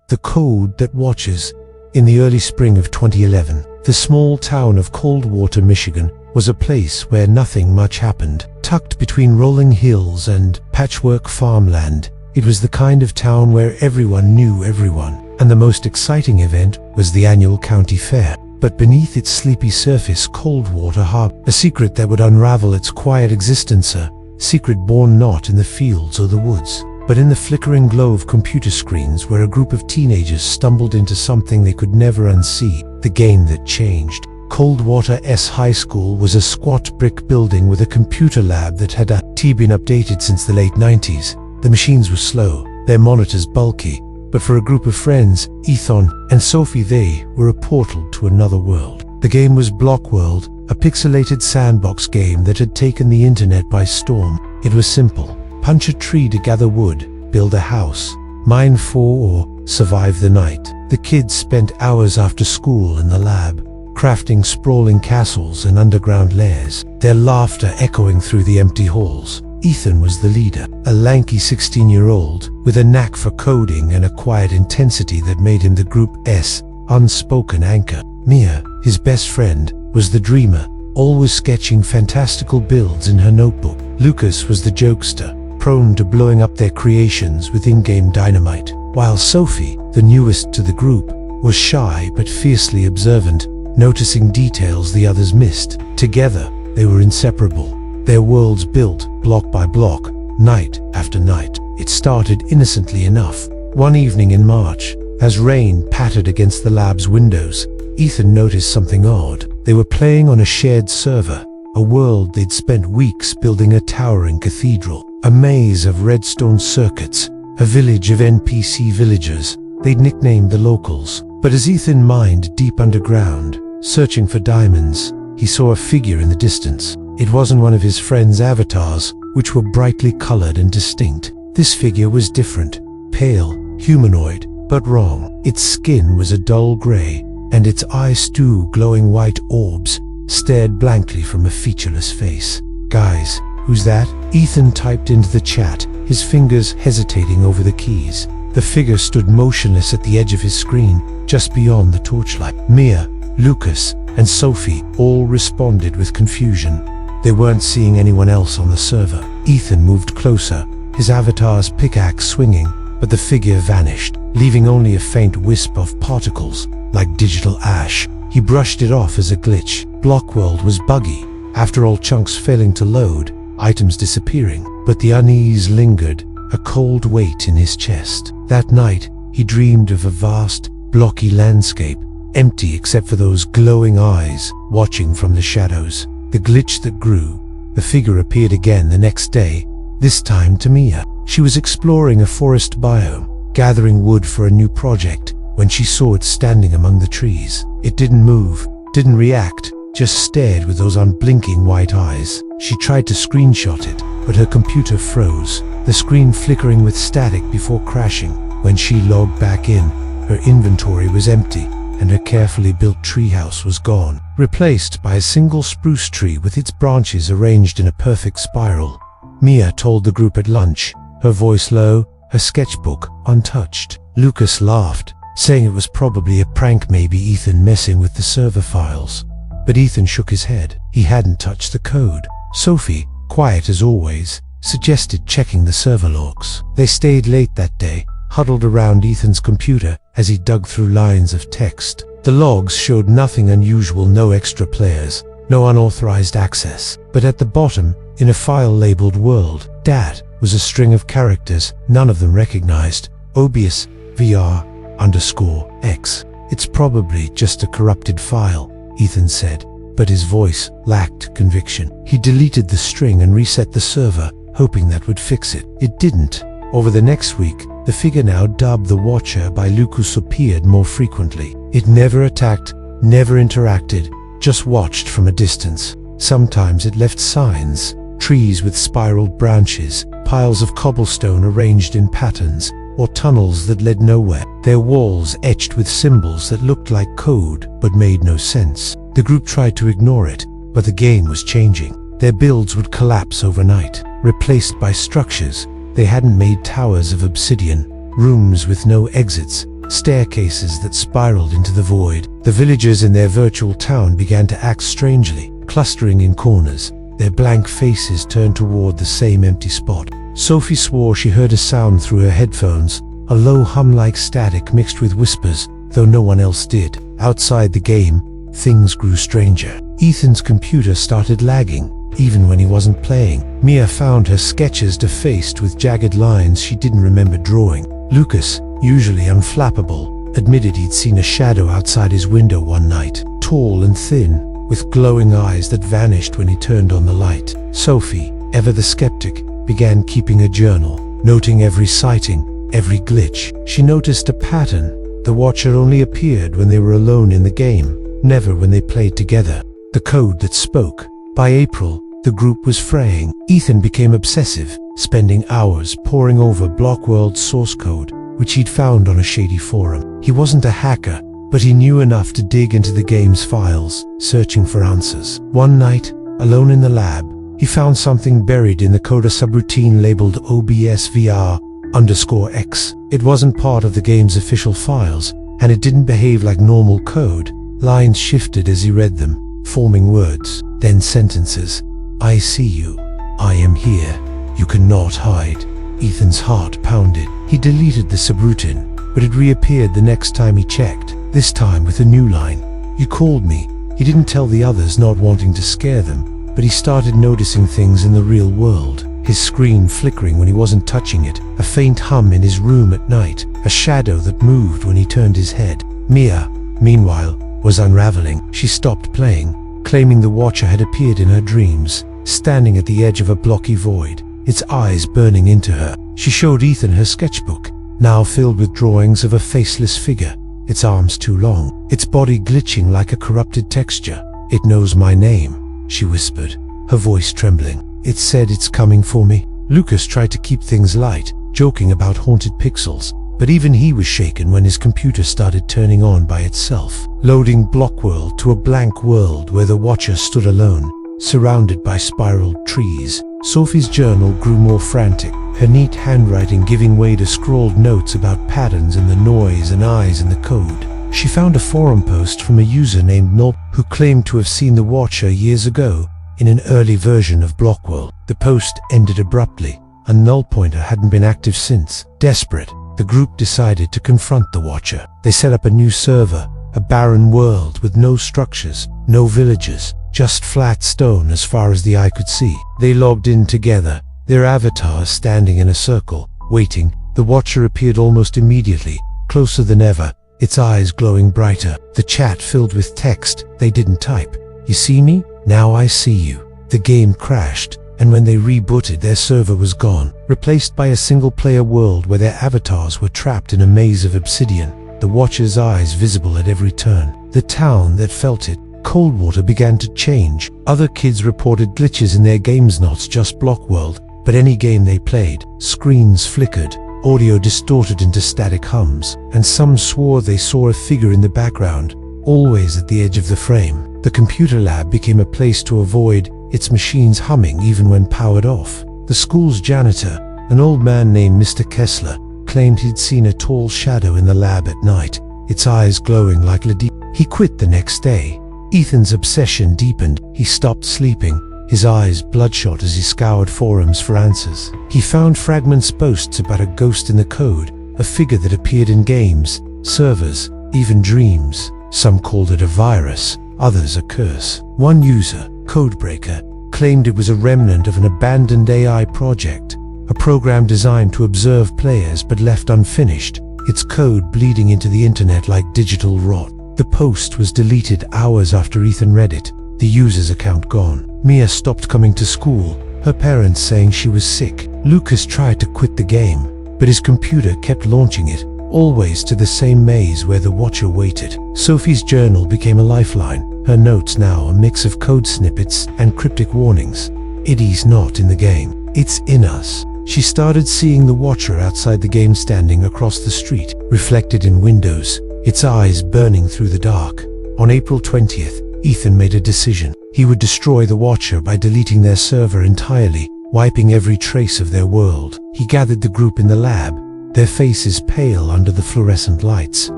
The Code That Watches. In the early spring of 2011, the small town of Coldwater, Michigan, was a place where nothing much happened. Tucked between rolling hills and patchwork farmland, it was the kind of town where everyone knew everyone, and the most exciting event was the annual county fair. But beneath its sleepy surface, Coldwater harbored a secret that would unravel its quiet existence, a secret born not in the fields or the woods, but in the flickering glow of computer screens where a group of teenagers stumbled into something they could never unsee, the game that changed. Coldwater High School was a squat brick building with a computer lab that had been updated since the late 90s. The machines were slow, their monitors bulky, but for a group of friends, Ethan and Sophie, they were a portal to another world. The game was Block World, a pixelated sandbox game that had taken the internet by storm. It was simple. Punch a tree to gather wood, build a house, mine 4 or survive the night. The kids spent hours after school in the lab, crafting sprawling castles and underground lairs, their laughter echoing through the empty halls. Ethan was the leader, a lanky 16-year-old with a knack for coding and a quiet intensity that made him the group's unspoken anchor. Mia, his best friend, was the dreamer, always sketching fantastical builds in her notebook. Lucas was the jokester, prone to blowing up their creations with in-game dynamite, while Sophie, the newest to the group, was shy but fiercely observant, noticing details the others missed. Together, they were inseparable, their worlds built block by block, night after night. It started innocently enough. One evening in March, as rain pattered against the lab's windows, Ethan noticed something odd. They were playing on a shared server, a world they'd spent weeks building, a towering cathedral, a maze of redstone circuits, a village of NPC villagers they'd nicknamed the locals. But as Ethan mined deep underground, searching for diamonds, he saw a figure in the distance. It wasn't one of his friends' avatars, which were brightly colored and distinct. This figure was different, pale, humanoid, but wrong. Its skin was a dull gray, and its eyes, two glowing white orbs, stared blankly from a featureless face. "Guys, who's that?" Ethan typed into the chat, his fingers hesitating over the keys. The figure stood motionless at the edge of his screen, just beyond the torchlight. Mia, Lucas, and Sophie all responded with confusion. They weren't seeing anyone else on the server. Ethan moved closer, his avatar's pickaxe swinging, but the figure vanished, leaving only a faint wisp of particles, like digital ash. He brushed it off as a glitch. Blockworld was buggy, after all, chunks failing to load, items disappearing. But the unease lingered, a cold weight in his chest. That night, he dreamed of a vast, blocky landscape, empty except for those glowing eyes watching from the shadows. The glitch that grew. The figure appeared again the next day, this time to Mia. She was exploring a forest biome, gathering wood for a new project, when she saw it standing among the trees. It didn't move, didn't react, just stared with those unblinking white eyes. She tried to screenshot it, but her computer froze, the screen flickering with static before crashing. When she logged back in, her inventory was empty, and her carefully built treehouse was gone, replaced by a single spruce tree with its branches arranged in a perfect spiral. Mia told the group at lunch, her voice low, her sketchbook untouched. Lucas laughed, saying it was probably a prank, maybe Ethan messing with the server files. But Ethan shook his head. He hadn't touched the code. Sophie, quiet as always, suggested checking the server logs. They stayed late that day, huddled around Ethan's computer as he dug through lines of text. The logs showed nothing unusual, no extra players, no unauthorized access. But at the bottom, in a file labeled World, Dat was a string of characters, none of them recognized. Obius, VR_X. It's probably just a corrupted file, Ethan said, but his voice lacked conviction. He deleted the string and reset the server, hoping that would fix it. It didn't. Over the next week, the figure, now dubbed the Watcher by Lucas, appeared more frequently. It never attacked, never interacted, just watched from a distance. Sometimes it left signs, trees with spiraled branches, piles of cobblestone arranged in patterns, or tunnels that led nowhere, their walls etched with symbols that looked like code but made no sense. The group tried to ignore it, but the game was changing. Their builds would collapse overnight, replaced by structures they hadn't made, towers of obsidian, rooms with no exits, staircases that spiraled into the void. The villagers in their virtual town began to act strangely, clustering in corners, their blank faces turned toward the same empty spot. Sophie swore she heard a sound through her headphones, a low hum-like static mixed with whispers, though no one else did. Outside the game, things grew stranger. Ethan's computer started lagging, even when he wasn't playing. Mia found her sketches defaced with jagged lines she didn't remember drawing. Lucas, usually unflappable, admitted he'd seen a shadow outside his window one night, tall and thin, with glowing eyes that vanished when he turned on the light. Sophie, ever the skeptic, began keeping a journal, noting every sighting, every glitch. She noticed a pattern. The Watcher only appeared when they were alone in the game, never when they played together. The code that spoke. By April, the group was fraying. Ethan became obsessive, spending hours poring over Blockworld's source code, which he'd found on a shady forum. He wasn't a hacker, but he knew enough to dig into the game's files, searching for answers. One night, alone in the lab, he found something buried in the code, a subroutine labeled OBSVR_X. It wasn't part of the game's official files, and it didn't behave like normal code. Lines shifted as he read them, forming words, then sentences. I see you. I am here. You cannot hide. Ethan's heart pounded. He deleted the subroutine, but it reappeared the next time he checked, this time with a new line. You called me. He didn't tell the others, not wanting to scare them, but he started noticing things in the real world. His screen flickering when he wasn't touching it, a faint hum in his room at night, a shadow that moved when he turned his head. Mia, meanwhile, was unraveling. She stopped playing, claiming the Watcher had appeared in her dreams, standing at the edge of a blocky void, its eyes burning into her. She showed Ethan her sketchbook, now filled with drawings of a faceless figure, its arms too long, its body glitching like a corrupted texture. It knows my name, she whispered, her voice trembling. It said it's coming for me. Lucas tried to keep things light, joking about haunted pixels, but even he was shaken when his computer started turning on by itself, loading Blockworld to a blank world where the Watcher stood alone, surrounded by spiraled trees. Sophie's journal grew more frantic, her neat handwriting giving way to scrawled notes about patterns in the noise and eyes in the code. She found a forum post from a user named Null who claimed to have seen the Watcher years ago in an early version of Blockworld. The post ended abruptly, and Null Pointer hadn't been active since. Desperate, the group decided to confront the Watcher. They set up a new server, a barren world with no structures, no villages, just flat stone as far as the eye could see. They logged in together, their avatars standing in a circle, waiting. The Watcher appeared almost immediately, closer than ever, its eyes glowing brighter. The chat filled with text they didn't type. You see me? Now I see you. The game crashed, and when they rebooted, their server was gone, replaced by a single-player world where their avatars were trapped in a maze of obsidian, the Watcher's eyes visible at every turn. The town that felt it, Coldwater, began to change. Other kids reported glitches in their games, not just Blockworld, but any game they played. Screens flickered, audio distorted into static hums, and some swore they saw a figure in the background, always at the edge of the frame. The computer lab became a place to avoid, its machines humming even when powered off. The school's janitor, an old man named Mr. Kessler, claimed he'd seen a tall shadow in the lab at night, its eyes glowing like lead. He quit the next day. Ethan's obsession deepened. He stopped sleeping, his eyes bloodshot as he scoured forums for answers. He found fragments, posts about a ghost in the code, a figure that appeared in games, servers, even dreams. Some called it a virus, others a curse. One user, Codebreaker, claimed it was a remnant of an abandoned AI project, a program designed to observe players but left unfinished, its code bleeding into the internet like digital rot. The post was deleted hours after Ethan read it, the user's account gone. Mia stopped coming to school, her parents saying she was sick. Lucas tried to quit the game, but his computer kept launching it, always to the same maze where the Watcher waited. Sophie's journal became a lifeline, her notes now a mix of code snippets and cryptic warnings. It's not in the game, it's in us. She started seeing the Watcher outside the game, standing across the street, reflected in windows, its eyes burning through the dark. On April 20th, Ethan made a decision. He would destroy the Watcher by deleting their server entirely, wiping every trace of their world. He gathered the group in the lab, their faces pale under the fluorescent lights.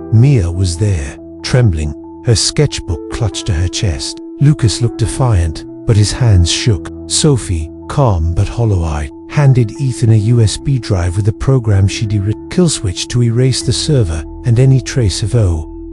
Mia was there, trembling, her sketchbook clutched to her chest. Lucas looked defiant, but his hands shook. Sophie, calm but hollow-eyed, handed Ethan a USB drive with the program she'd written. Kill switch to erase the server and any trace of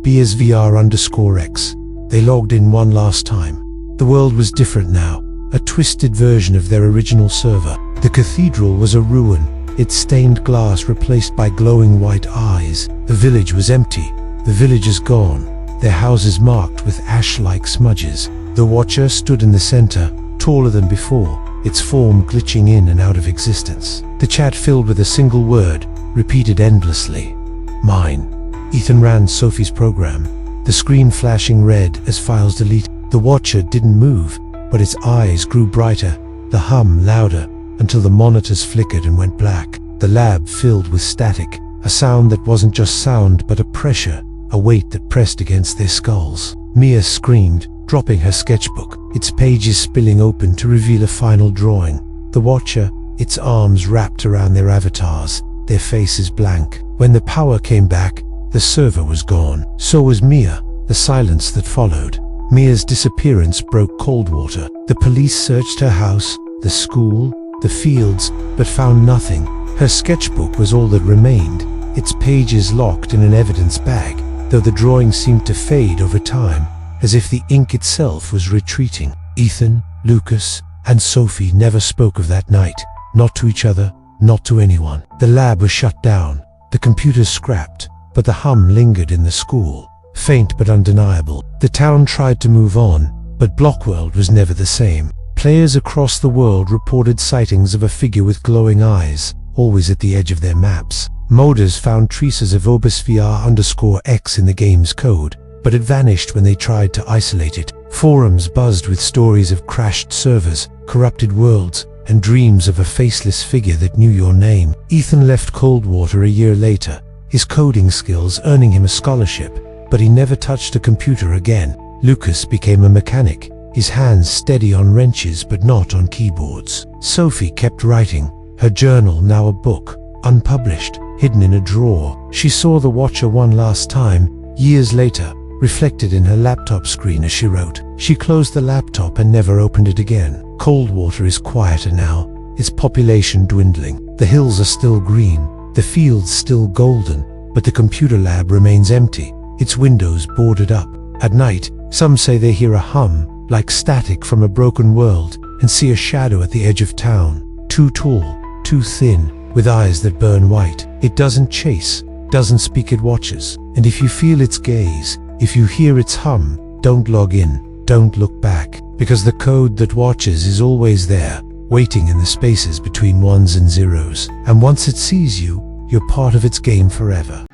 BSVR_X. They logged in one last time. The world was different now, a twisted version of their original server. The cathedral was a ruin, its stained glass replaced by glowing white eyes. The village was empty, the villagers gone, their houses marked with ash-like smudges. The Watcher stood in the center, taller than before, its form glitching in and out of existence. The chat filled with a single word, repeated endlessly. Mine. Ethan ran Sophie's program, the screen flashing red as files deleted. The Watcher didn't move, but its eyes grew brighter, the hum louder, until the monitors flickered and went black. The lab filled with static, a sound that wasn't just sound but a pressure, a weight that pressed against their skulls. Mia screamed, dropping her sketchbook, its pages spilling open to reveal a final drawing. The Watcher, its arms wrapped around their avatars, their faces blank. When the power came back, the server was gone. So was Mia, the silence that followed. Mia's disappearance broke Coldwater. The police searched her house, the school, the fields, but found nothing. Her sketchbook was all that remained, its pages locked in an evidence bag, though the drawing seemed to fade over time, as if the ink itself was retreating. Ethan, Lucas, and Sophie never spoke of that night, not to each other, not to anyone. The lab was shut down, the computers scrapped, but the hum lingered in the school, faint but undeniable. The town tried to move on, but Blockworld was never the same. Players across the world reported sightings of a figure with glowing eyes, always at the edge of their maps. Modders found traces of BSVR_X in the game's code, but it vanished when they tried to isolate it. Forums buzzed with stories of crashed servers, corrupted worlds, and dreams of a faceless figure that knew your name. Ethan left Coldwater a year later, his coding skills earning him a scholarship, but he never touched a computer again. Lucas became a mechanic, his hands steady on wrenches but not on keyboards. Sophie kept writing, her journal now a book, unpublished, hidden in a drawer. She saw the Watcher one last time, years later, reflected in her laptop screen as she wrote. She closed the laptop and never opened it again. Coldwater is quieter now, its population dwindling. The hills are still green, the fields still golden, but the computer lab remains empty, its windows boarded up. At night, some say they hear a hum, like static from a broken world, and see a shadow at the edge of town, too tall, too thin, with eyes that burn white. It doesn't chase, doesn't speak, it watches. And if you feel its gaze, if you hear its hum, don't log in, don't look back, because the code that watches is always there, waiting in the spaces between ones and zeros. And once it sees you, you're part of its game forever.